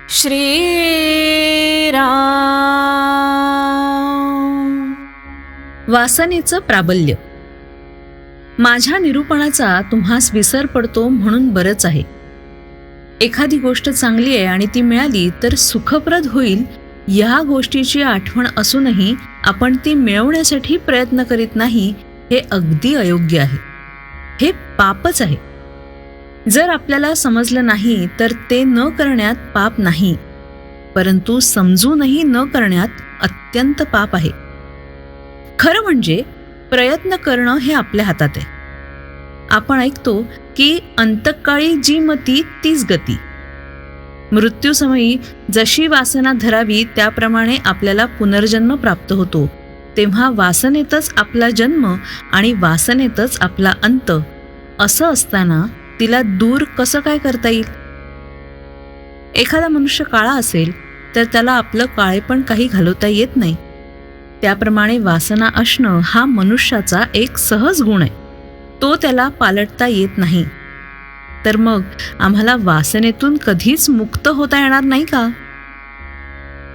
श्रीराम. वासनेचं प्राबल्य. माझ्या निरूपणाचा तुम्हास विसर पडतो म्हणून बरंच आहे. एखादी गोष्ट चांगली आहे आणि ती मिळाली तर सुखप्रद होईल या गोष्टीची आठवण असूनही आपण ती मिळवण्यासाठी प्रयत्न करीत नाही, हे अगदी अयोग्य आहे. हे पापच आहे. जर आपल्याला समजलं नाही तर ते न करण्यात पाप नाही, परंतु समजूनही न करण्यात अत्यंत पाप आहे. खरं म्हणजे प्रयत्न करणं हे आपल्या हातात आहे. आपण ऐकतो की अंतकाळी जी मती तीच गती. मृत्यूसमयी जशी वासना धरावी त्याप्रमाणे आपल्याला पुनर्जन्म प्राप्त होतो. तेव्हा वासनेतच आपला जन्म आणि वासनेतच आपला अंत असं असताना तिला दूर कसं काय करता येईल? एखादा मनुष्य काळा असेल तर त्याला आपलं काळेपण काही घालवता येत नाही. त्याप्रमाणे वासना असणं हा मनुष्याचा एक सहज गुण आहे. तो त्याला पालटता येत नाही. तर मग आम्हाला वासनेतून कधीच मुक्त होता येणार नाही का?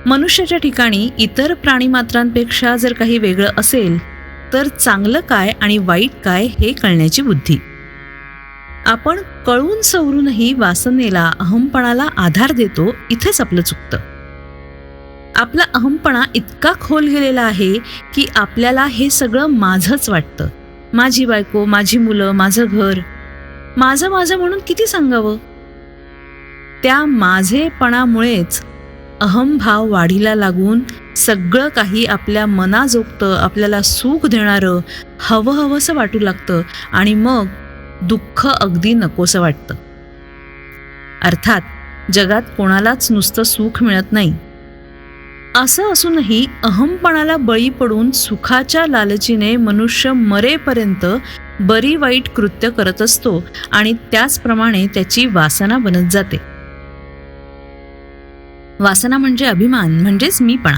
मनुष्याच्या ठिकाणी इतर प्राणीमात्रांपेक्षा जर काही वेगळं असेल तर चांगलं काय आणि वाईट काय हे कळण्याची बुद्धी. आपण कळून सवरूनही वासनेला, अहंपणाला आधार देतो. इथेच आपलं चुकतं. आपला अहंपणा इतका खोल गेलेला आहे की आपल्याला हे सगळं माझंच वाटतं. माझी बायको, माझी मुलं, माझं घर, माझं माझं म्हणून किती सांगावं? त्या माझेपणामुळेच अहंभाव वाढीला लागून सगळं काही आपल्या मनाजोगतं, आपल्याला सुख देणारं हवं हवंसं वाटू लागतं आणि मग दुःख अगदी नकोसं वाटतं. अर्थात जगात कोणालाच नुसतं सुख मिळत नाही. असं असूनही अहंपणाला बळी पडून सुखाच्या लालचीने मनुष्य मरेपर्यंत बरी वाईट कृत्य करत असतो आणि त्याचप्रमाणे त्याची वासना बनत जाते. वासना म्हणजे अभिमान, म्हणजेच मीपणा.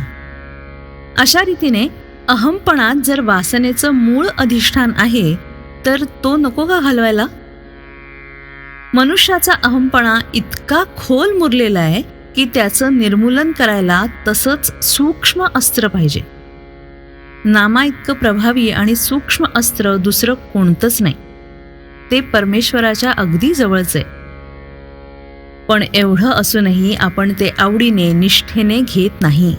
अशा रीतीने अहंपणात जर वासनेचं मूळ अधिष्ठान आहे तर तो नको का घालवायला? मनुष्याचा अहंपणा इतका खोल मुरलेला आहे की त्याचं निर्मूलन करायला तसंच सूक्ष्म अस्त्र पाहिजे. नामा इतकं प्रभावी आणि सूक्ष्म अस्त्र दुसरं कोणतंच नाही. ते परमेश्वराच्या अगदी जवळच आहे. पण एवढं असूनही आपण ते आवडीने, निष्ठेने घेत नाही.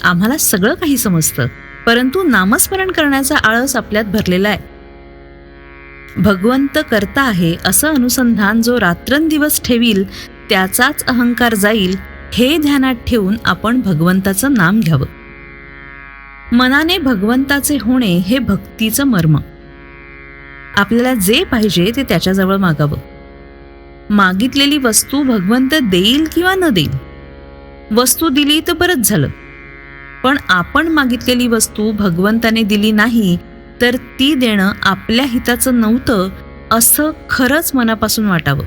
आम्हाला सगळं काही समजतं, परंतु नामस्मरण करण्याचा आळस आपल्यात भरलेला आहे. भगवंत करता आहे असं अनुसंधान जो रात्रंदिवस ठेवील त्याचाच अहंकार जाईल, हे ध्यानात ठेवून आपण भगवंताचं नाम घ्यावं. मनाने भगवंताचे होणे हे भक्तीचं मर्म. आपल्याला जे पाहिजे ते त्याच्याजवळ मागावं. मागितलेली वस्तू भगवंत देईल किंवा न देईल. वस्तू दिली तर बरंच झालं, पण आपण मागितलेली वस्तू भगवंताने दिली नाही तर ती देणं आपल्या हिताचं नव्हतं असं खरंच मनापासून वाटावं.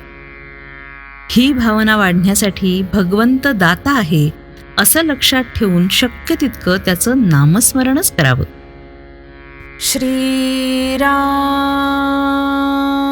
ही भावना वाढण्यासाठी भगवंत दाता आहे असं लक्षात ठेवून शक्य तितकं त्याचं नामस्मरणच करावं. श्रीराम.